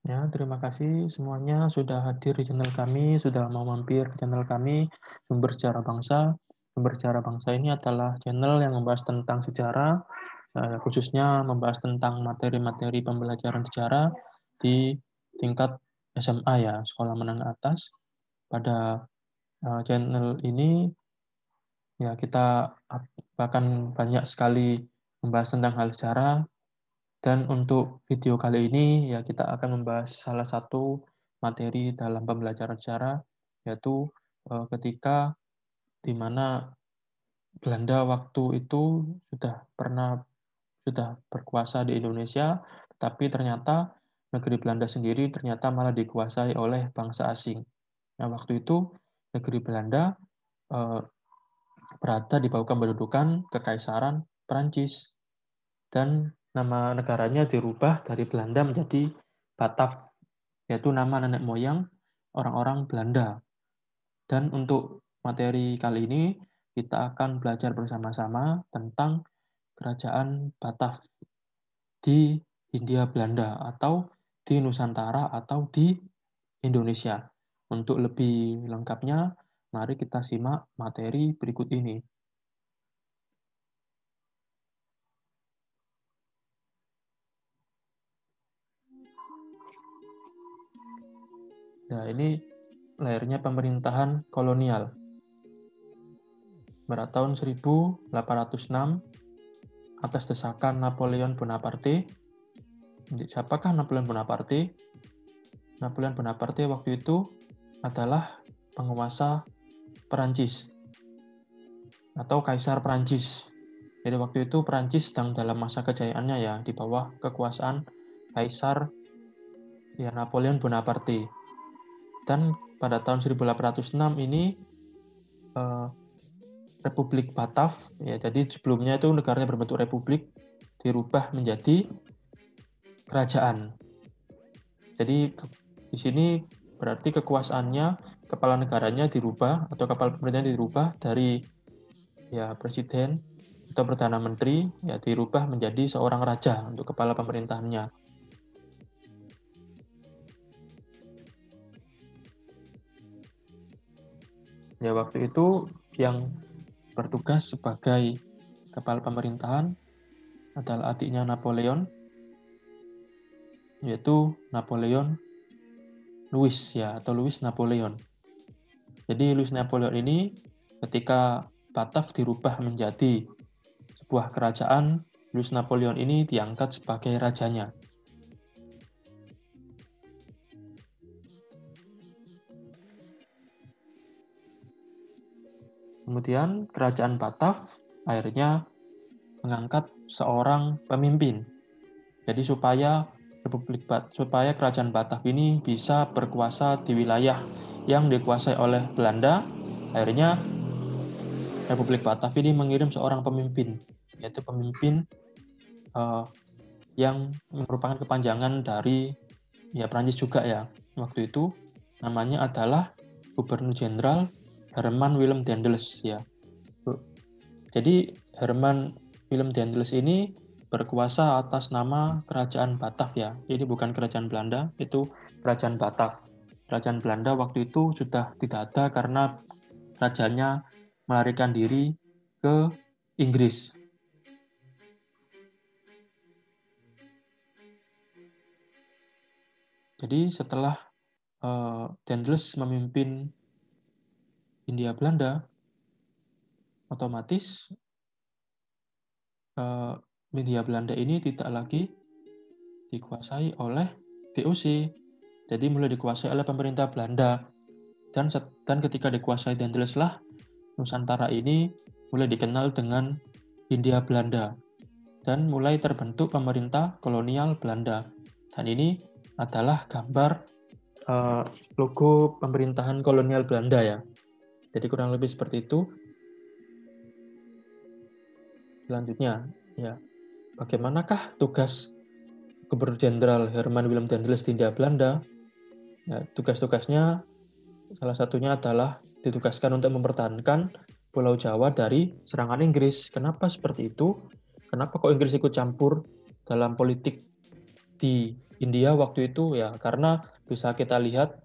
Ya, terima kasih semuanya sudah hadir di channel kami, sudah mau mampir ke channel kami, Sumber Sejarah Bangsa. Sumber Sejarah Bangsa ini adalah channel yang membahas tentang sejarah, khususnya membahas tentang materi-materi pembelajaran sejarah di tingkat SMA ya, sekolah menengah atas. Pada channel ini ya kita akan banyak sekali membahas tentang hal sejarah. Dan untuk video kali ini, ya kita akan membahas salah satu materi dalam pembelajaran sejarah, yaitu ketika di mana Belanda waktu itu sudah berkuasa di Indonesia, tapi ternyata negeri Belanda sendiri ternyata malah dikuasai oleh bangsa asing. Nah, waktu itu negeri Belanda eh, berada di bawah kependudukan Kekaisaran Perancis. Dan nama negaranya dirubah dari Belanda menjadi Batav, yaitu nama nenek moyang orang-orang Belanda. Dan untuk materi kali ini, kita akan belajar bersama-sama tentang kerajaan Batav di Hindia Belanda atau di Nusantara atau di Indonesia. Untuk lebih lengkapnya, mari kita simak materi berikut ini. Nah, ini lahirnya pemerintahan kolonial. Pada tahun 1806, atas desakan Napoleon Bonaparte. Siapakah Napoleon Bonaparte? Napoleon Bonaparte waktu itu adalah penguasa Perancis atau Kaisar Perancis. Jadi waktu itu Perancis sedang dalam masa kejayaannya ya, di bawah kekuasaan Kaisar ya Napoleon Bonaparte. Dan pada tahun 1806 ini eh, Republik Batav, ya jadi sebelumnya itu negaranya berbentuk republik, dirubah menjadi kerajaan. Jadi di sini berarti kekuasaannya, kepala negaranya dirubah atau kepala pemerintahan dirubah dari ya presiden atau perdana menteri ya dirubah menjadi seorang raja untuk kepala pemerintahannya. Ya waktu itu yang bertugas sebagai kepala pemerintahan adalah adiknya Napoleon, yaitu Napoleon Louis ya atau Louis Napoleon. Jadi Louis Napoleon ini ketika Batav dirubah menjadi sebuah kerajaan, Louis Napoleon ini diangkat sebagai rajanya. Kemudian kerajaan Batav akhirnya mengangkat seorang pemimpin. Jadi supaya kerajaan Batav ini bisa berkuasa di wilayah yang dikuasai oleh Belanda, akhirnya Republik Batav ini mengirim seorang pemimpin, yaitu pemimpin yang merupakan kepanjangan dari ya Prancis juga ya. Waktu itu namanya adalah Gubernur Jenderal Herman Willem Daendels ya. Jadi Herman Willem Daendels ini berkuasa atas nama Kerajaan Batav ya. Ini bukan Kerajaan Belanda, itu Kerajaan Batav. Kerajaan Belanda waktu itu sudah tidak ada karena rajanya melarikan diri ke Inggris. Jadi setelah Daendels memimpin Hindia Belanda, otomatis Hindia Belanda ini tidak lagi dikuasai oleh VOC. Jadi mulai dikuasai oleh pemerintah Belanda. Dan ketika dikuasai Daendels lah, Nusantara ini mulai dikenal dengan Hindia Belanda. Dan mulai terbentuk pemerintah kolonial Belanda. Dan ini adalah gambar logo pemerintahan kolonial Belanda ya. Jadi kurang lebih seperti itu. Selanjutnya, ya, bagaimanakah tugas Gubernur Jenderal Herman Willem Daendels di Hindia Belanda? Ya, tugas-tugasnya salah satunya adalah ditugaskan untuk mempertahankan Pulau Jawa dari serangan Inggris. Kenapa seperti itu? Kenapa kok Inggris ikut campur dalam politik di India waktu itu ya, karena bisa kita lihat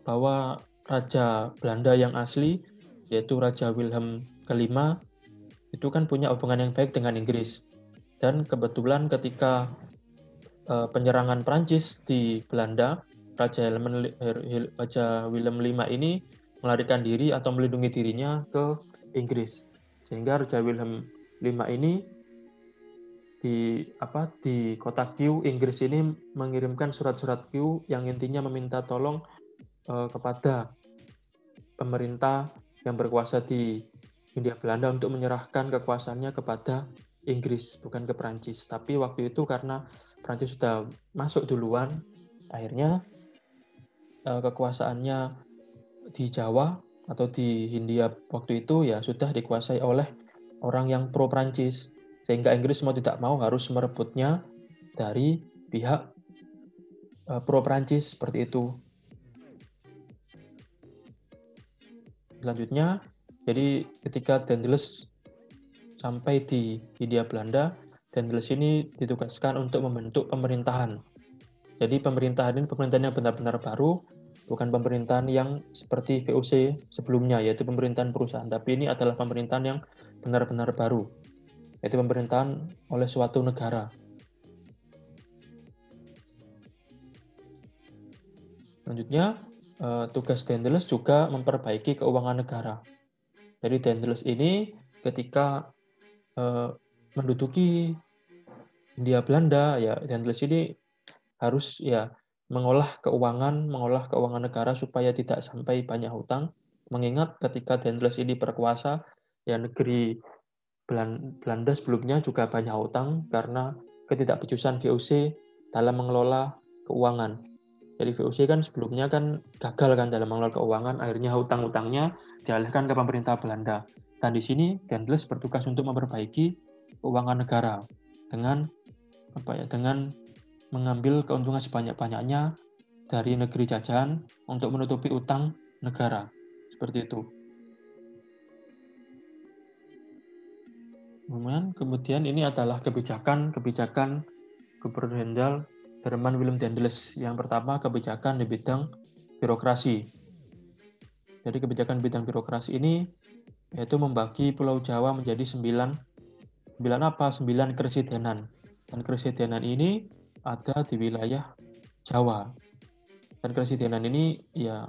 bahwa Raja Belanda yang asli, yaitu Raja Wilhelm kelima, itu kan punya hubungan yang baik dengan Inggris. Dan kebetulan ketika penyerangan Prancis di Belanda, Raja Wilhelm V ini melarikan diri atau melindungi dirinya ke Inggris. Sehingga Raja Wilhelm V ini di kota Kew, Inggris ini mengirimkan surat-surat Kew yang intinya meminta tolong kepada pemerintah yang berkuasa di Hindia Belanda untuk menyerahkan kekuasaannya kepada Inggris, bukan ke Prancis. Tapi waktu itu karena Prancis sudah masuk duluan, akhirnya kekuasaannya di Jawa atau di Hindia waktu itu ya sudah dikuasai oleh orang yang pro Prancis, sehingga Inggris mau tidak mau harus merebutnya dari pihak pro Prancis seperti itu. Selanjutnya, jadi ketika Daendels sampai di Hindia Belanda, Daendels ini ditugaskan untuk membentuk pemerintahan. Jadi pemerintahan ini pemerintahan yang benar-benar baru, bukan pemerintahan yang seperti VOC sebelumnya, yaitu pemerintahan perusahaan. Tapi ini adalah pemerintahan yang benar-benar baru, yaitu pemerintahan oleh suatu negara. Selanjutnya, tugas Daendels juga memperbaiki keuangan negara. Jadi Daendels ini ketika menduduki Hindia Belanda, ya Daendels ini harus ya mengolah keuangan negara supaya tidak sampai banyak hutang. Mengingat ketika Daendels ini berkuasa, ya negeri Belanda sebelumnya juga banyak hutang karena ketidakbecusan VOC dalam mengelola keuangan. Jadi VOC kan sebelumnya kan gagal kan dalam mengelola keuangan, akhirnya hutang-hutangnya dialihkan ke pemerintah Belanda. Dan di sini Daendels bertugas untuk memperbaiki keuangan negara dengan dengan mengambil keuntungan sebanyak-banyaknya dari negeri jajahan untuk menutupi utang negara. Seperti itu. Kemudian ini adalah kebijakan Gubernur Jenderal Herman Willem Daendels. Yang pertama, kebijakan di bidang birokrasi. Jadi kebijakan bidang birokrasi ini yaitu membagi Pulau Jawa menjadi 9 keresidenan. Dan keresidenan ini ada di wilayah Jawa. Dan keresidenan ini ya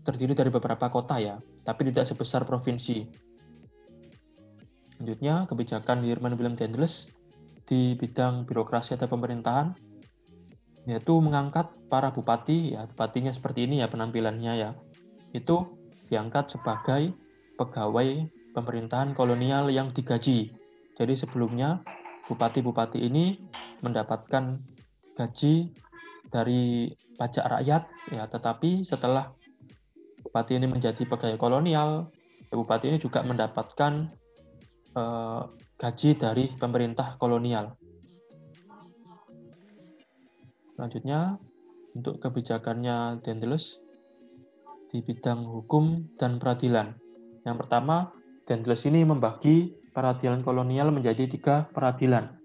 terdiri dari beberapa kota ya, tapi tidak sebesar provinsi. Selanjutnya, kebijakan Herman Willem Daendels di bidang birokrasi atau pemerintahan yaitu mengangkat para bupati, ya bupatinya seperti ini ya penampilannya ya. Itu diangkat sebagai pegawai pemerintahan kolonial yang digaji. Jadi sebelumnya bupati-bupati ini mendapatkan gaji dari pajak rakyat ya, tetapi setelah bupati ini menjadi pegawai kolonial, bupati ini juga mendapatkan gaji dari pemerintah kolonial. Selanjutnya, untuk kebijakannya Daendels di bidang hukum dan peradilan. Yang pertama, Daendels ini membagi peradilan kolonial menjadi 3 peradilan.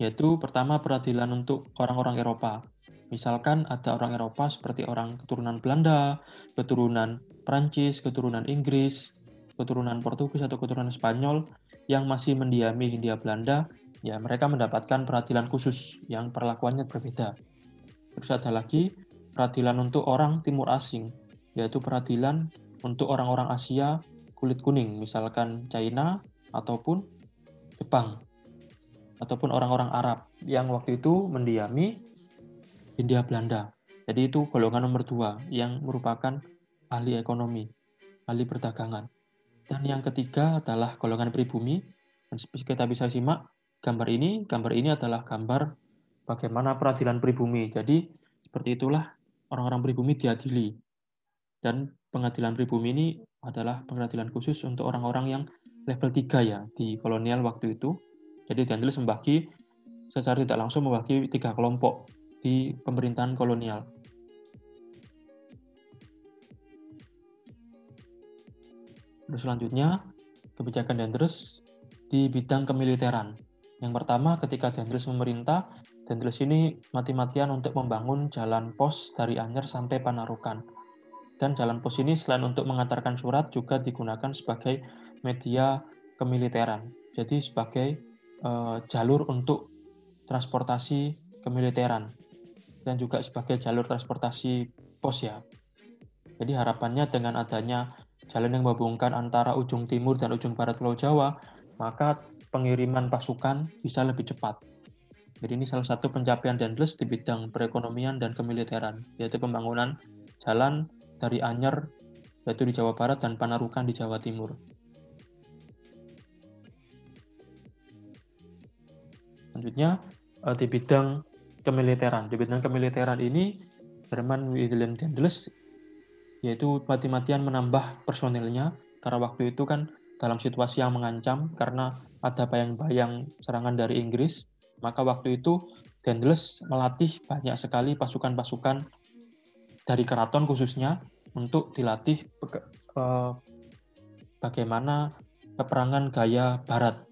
Yaitu pertama peradilan untuk orang-orang Eropa. Misalkan ada orang Eropa seperti orang keturunan Belanda, keturunan Prancis, keturunan Inggris, keturunan Portugis atau keturunan Spanyol yang masih mendiami Hindia Belanda, ya mereka mendapatkan peradilan khusus yang perlakuannya berbeda. Terus ada lagi peradilan untuk orang timur asing, yaitu peradilan untuk orang-orang Asia kulit kuning, misalkan China ataupun Jepang, ataupun orang-orang Arab yang waktu itu mendiami Hindia Belanda. Jadi itu golongan nomor 2 yang merupakan ahli ekonomi, ahli perdagangan. Dan yang ketiga adalah golongan pribumi. Dan kita bisa simak gambar ini. Gambar ini adalah gambar bagaimana peradilan pribumi. Jadi seperti itulah orang-orang pribumi diadili. Dan pengadilan pribumi ini adalah pengadilan khusus untuk orang-orang yang level 3 ya di kolonial waktu itu. Jadi Daendels membagi secara tidak langsung membagi 3 kelompok di pemerintahan kolonial. Terus selanjutnya, kebijakan Daendels di bidang kemiliteran. Yang pertama, ketika Dendels memerintah, Dendels ini mati-matian untuk membangun jalan pos dari Anyer sampai Panarukan. Dan jalan pos ini selain untuk mengantarkan surat, juga digunakan sebagai media kemiliteran. Jadi sebagai jalur untuk transportasi kemiliteran. Dan juga sebagai jalur transportasi pos ya. Jadi harapannya dengan adanya jalan yang menghubungkan antara ujung timur dan ujung barat Pulau Jawa, maka pengiriman pasukan bisa lebih cepat. Jadi ini salah satu pencapaian Dendels di bidang perekonomian dan kemiliteran, yaitu pembangunan jalan dari Anyer, yaitu di Jawa Barat, dan Panarukan di Jawa Timur. Selanjutnya, di bidang kemiliteran. Di bidang kemiliteran ini, Herman Willem Dendels yaitu mati-matian menambah personilnya, karena waktu itu kan dalam situasi yang mengancam karena ada bayang-bayang serangan dari Inggris, maka waktu itu Dendels melatih banyak sekali pasukan-pasukan dari keraton khususnya untuk dilatih bagaimana peperangan gaya barat.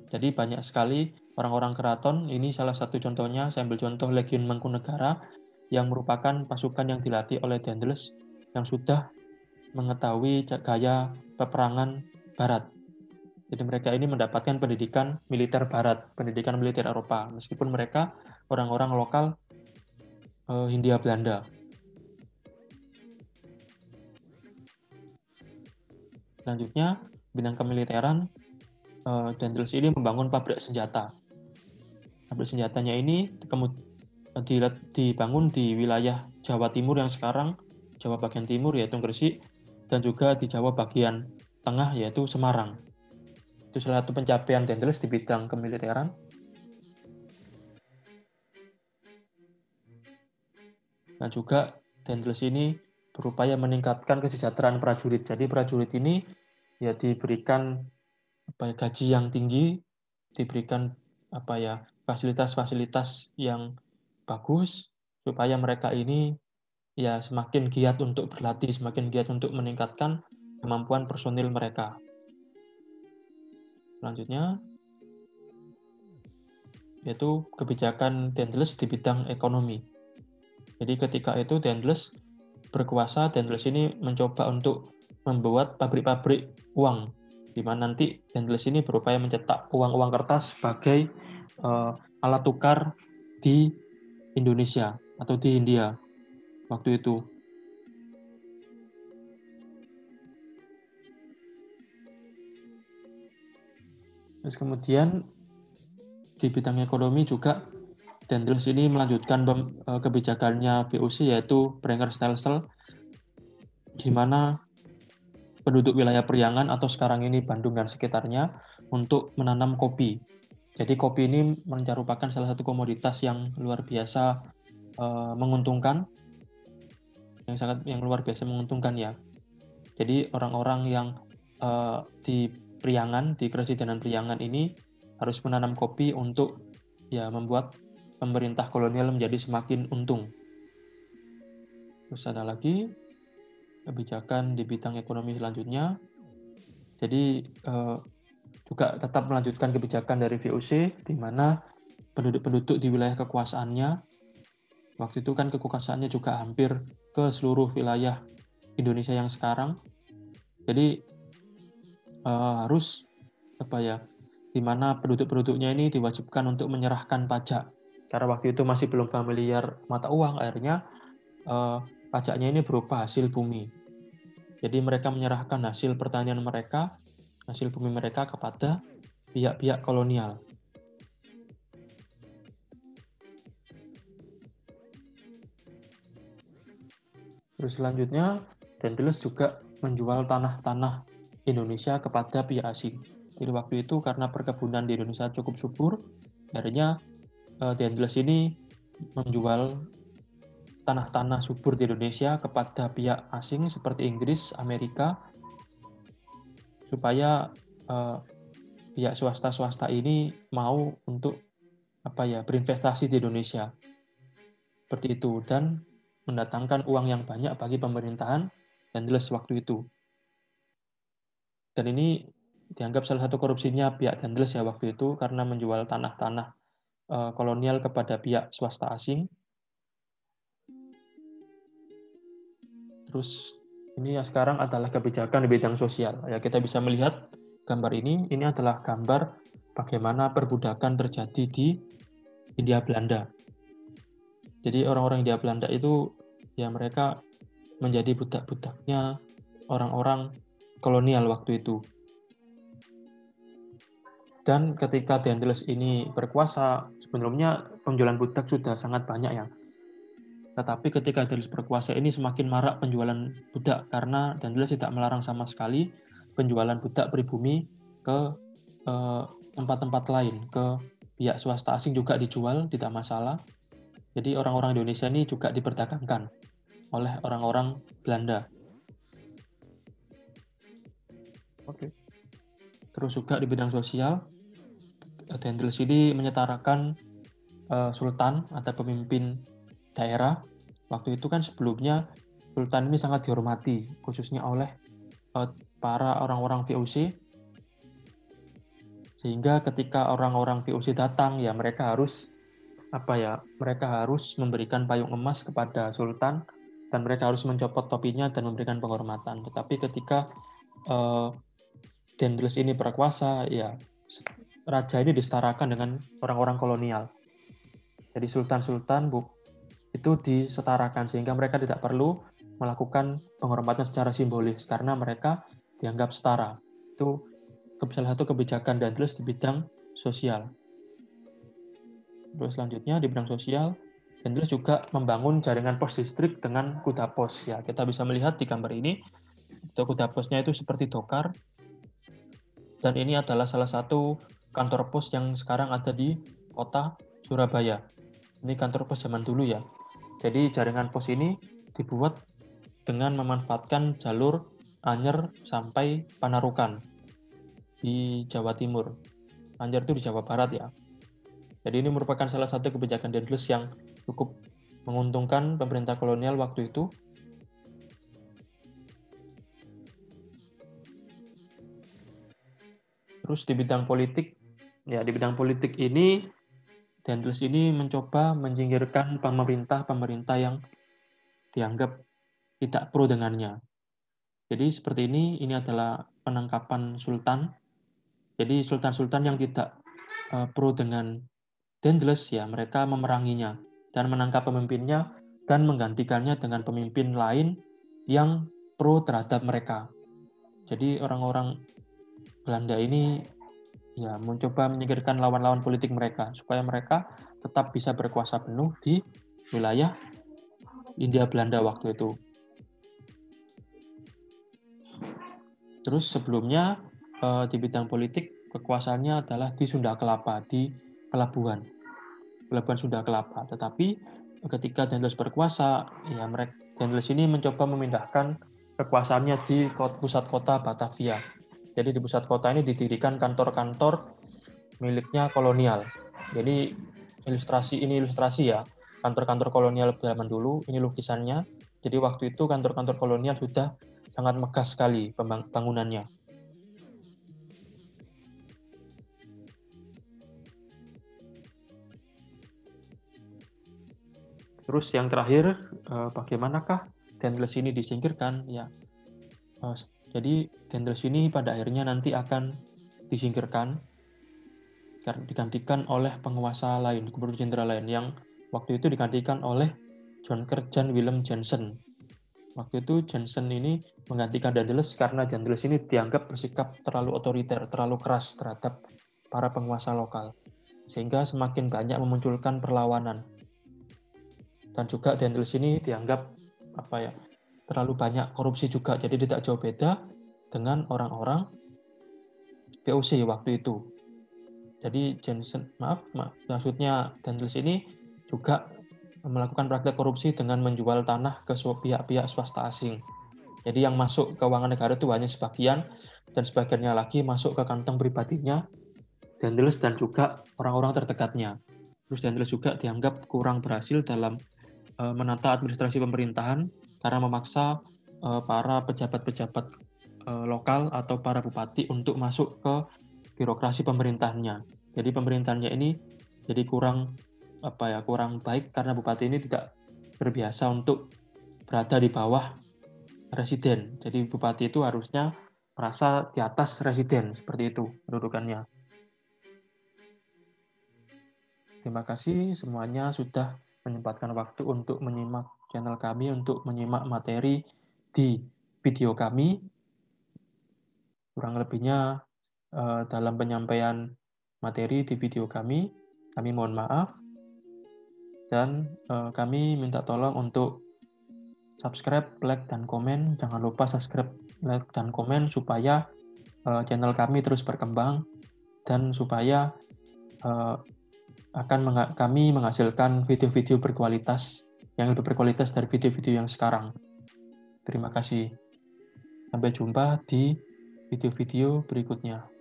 Jadi banyak sekali orang-orang keraton, ini salah satu contohnya, saya ambil contoh Legiun Mangkunegara, yang merupakan pasukan yang dilatih oleh Dendels yang sudah mengetahui gaya peperangan barat. Jadi mereka ini mendapatkan pendidikan militer barat, pendidikan militer Eropa, meskipun mereka orang-orang lokal Hindia Belanda. Selanjutnya, bidang kemiliteran, Dendels ini membangun pabrik senjata. Pabrik senjatanya ini dibangun di wilayah Jawa Timur yang sekarang Jawa bagian timur yaitu Gresik, dan juga di Jawa bagian tengah yaitu Semarang. Itu salah satu pencapaian Dendels di bidang kemiliteran. Nah juga Dendels ini berupaya meningkatkan kesejahteraan prajurit. Jadi prajurit ini ya diberikan gaji yang tinggi, diberikan fasilitas-fasilitas yang bagus supaya mereka ini ya semakin giat untuk berlatih, semakin giat untuk meningkatkan kemampuan personil mereka. Selanjutnya yaitu kebijakan Dendels di bidang ekonomi. Jadi ketika itu Dendels berkuasa, Dendels ini mencoba untuk membuat pabrik-pabrik uang, di mana nanti Dendels ini berupaya mencetak uang-uang kertas sebagai alat tukar di Indonesia atau di India waktu itu. Terus kemudian di bidang ekonomi juga Dendels ini melanjutkan kebijakannya VOC yaitu Brenker-Stelsel, di mana penduduk wilayah Priangan atau sekarang ini Bandung dan sekitarnya untuk menanam kopi. Jadi kopi ini merupakan salah satu komoditas yang luar biasa menguntungkan, yang luar biasa menguntungkan ya. Jadi orang-orang yang di Priangan, di Keresidenan Priangan ini harus menanam kopi untuk ya membuat pemerintah kolonial menjadi semakin untung. Terus ada lagi kebijakan di bidang ekonomi selanjutnya. Jadi juga tetap melanjutkan kebijakan dari VOC, di mana penduduk-penduduk di wilayah kekuasaannya, waktu itu kan kekuasaannya juga hampir ke seluruh wilayah Indonesia yang sekarang. Jadi harus di mana penduduk-penduduknya ini diwajibkan untuk menyerahkan pajak. Karena waktu itu masih belum familiar mata uang, akhirnya pajaknya ini berupa hasil bumi. Jadi mereka menyerahkan hasil pertanian mereka, hasil bumi mereka kepada pihak-pihak kolonial. Terus selanjutnya, Dendels juga menjual tanah-tanah Indonesia kepada pihak asing. Jadi waktu itu karena perkebunan di Indonesia cukup subur, akhirnya Dendels ini menjual tanah-tanah subur di Indonesia kepada pihak asing seperti Inggris, Amerika, supaya pihak swasta-swasta ini mau untuk berinvestasi di Indonesia. Seperti itu, dan mendatangkan uang yang banyak bagi pemerintahan Dendels waktu itu. Dan ini dianggap salah satu korupsinya pihak Daendels ya waktu itu karena menjual tanah-tanah kolonial kepada pihak swasta asing. Terus ini ya sekarang adalah kebijakan di bidang sosial. Ya kita bisa melihat gambar ini adalah gambar bagaimana perbudakan terjadi di Hindia Belanda. Jadi orang-orang Hindia Belanda itu ya mereka menjadi budak-budaknya orang-orang kolonial waktu itu. Dan ketika Daendels ini berkuasa, sebelumnya penjualan budak sudah sangat banyak ya. Tetapi ketika Daendels berkuasa ini semakin marak penjualan budak karena Daendels tidak melarang sama sekali penjualan budak pribumi ke tempat-tempat lain, ke pihak swasta asing juga dijual, tidak masalah. Jadi orang-orang Indonesia ini juga diperdagangkan oleh orang-orang Belanda. Oke. Terus juga di bidang sosial, Daendels ini menyetarakan sultan atau pemimpin daerah. Waktu itu kan sebelumnya sultan ini sangat dihormati, khususnya oleh para orang-orang VOC. Sehingga ketika orang-orang VOC datang, ya mereka harus memberikan payung emas kepada sultan dan mereka harus mencopot topinya dan memberikan penghormatan. Tetapi ketika Daendels ini berkuasa, ya raja ini disetarakan dengan orang-orang kolonial. Jadi sultan-sultan itu disetarakan sehingga mereka tidak perlu melakukan penghormatan secara simbolis karena mereka dianggap setara. Itu salah satu kebijakan Daendels di bidang sosial. Terus selanjutnya di bidang sosial, Daendels juga membangun jaringan pos distrik dengan kuda pos. Ya, kita bisa melihat di gambar ini, kuda posnya itu seperti dokar. Dan ini adalah salah satu kantor pos yang sekarang ada di kota Surabaya. Ini kantor pos zaman dulu ya. Jadi jaringan pos ini dibuat dengan memanfaatkan jalur Anyer sampai Panarukan di Jawa Timur. Anyer itu di Jawa Barat ya. Jadi ini merupakan salah satu kebijakan Daendels yang cukup menguntungkan pemerintah kolonial waktu itu. Terus di bidang politik, ya di bidang politik ini Daendels ini mencoba menyingkirkan pemerintah yang dianggap tidak pro dengannya. Jadi seperti ini adalah penangkapan sultan. Jadi sultan-sultan yang tidak pro dengan Daendels ya mereka memeranginya dan menangkap pemimpinnya dan menggantikannya dengan pemimpin lain yang pro terhadap mereka. Jadi orang-orang Belanda ini ya mencoba menyingkirkan lawan-lawan politik mereka supaya mereka tetap bisa berkuasa penuh di wilayah Hindia Belanda waktu itu. Terus sebelumnya di bidang politik kekuasaannya adalah di Sunda Kelapa, di Pelabuhan Sunda Kelapa. Tetapi ketika Daendels berkuasa, ya Daendels ini mencoba memindahkan kekuasaannya di pusat kota Batavia. Jadi di pusat kota ini didirikan kantor-kantor miliknya kolonial. Jadi ilustrasi ya, kantor-kantor kolonial zaman dulu, ini lukisannya. Jadi waktu itu kantor-kantor kolonial sudah sangat megah sekali bangunannya. Terus yang terakhir, bagaimanakah Daendels ini disingkirkan? Ya, jadi Daendels ini pada akhirnya nanti akan disingkirkan, digantikan oleh penguasa lain, gubernur jenderal lain yang waktu itu digantikan oleh Jan Willem Jansen. Waktu itu Jansen ini menggantikan Daendels karena Daendels ini dianggap bersikap terlalu otoriter, terlalu keras terhadap para penguasa lokal, sehingga semakin banyak memunculkan perlawanan. Dan juga Daendels ini dianggap terlalu banyak korupsi juga, jadi tidak jauh beda dengan orang-orang VOC waktu itu. Jadi maksudnya Daendels ini juga melakukan praktek korupsi dengan menjual tanah ke pihak-pihak swasta asing. Jadi yang masuk keuangan negara itu hanya sebagian, dan sebagiannya lagi masuk ke kantong pribadinya Daendels dan juga orang-orang terdekatnya. Terus Daendels juga dianggap kurang berhasil dalam menata administrasi pemerintahan karena memaksa para pejabat-pejabat lokal atau para bupati untuk masuk ke birokrasi pemerintahnya. Jadi pemerintahnya ini jadi kurang baik karena bupati ini tidak terbiasa untuk berada di bawah residen. Jadi bupati itu harusnya merasa di atas residen, seperti itu kedudukannya. Terima kasih semuanya sudah menyempatkan waktu untuk menyimak channel kami, untuk menyimak materi di video kami. Kurang lebihnya dalam penyampaian materi di video kami mohon maaf. Dan kami minta tolong untuk subscribe, like, dan komen. Jangan lupa subscribe, like, dan komen supaya channel kami terus berkembang dan supaya kami menghasilkan video-video berkualitas yang lebih berkualitas dari video-video yang sekarang. Terima kasih. Sampai jumpa di video-video berikutnya.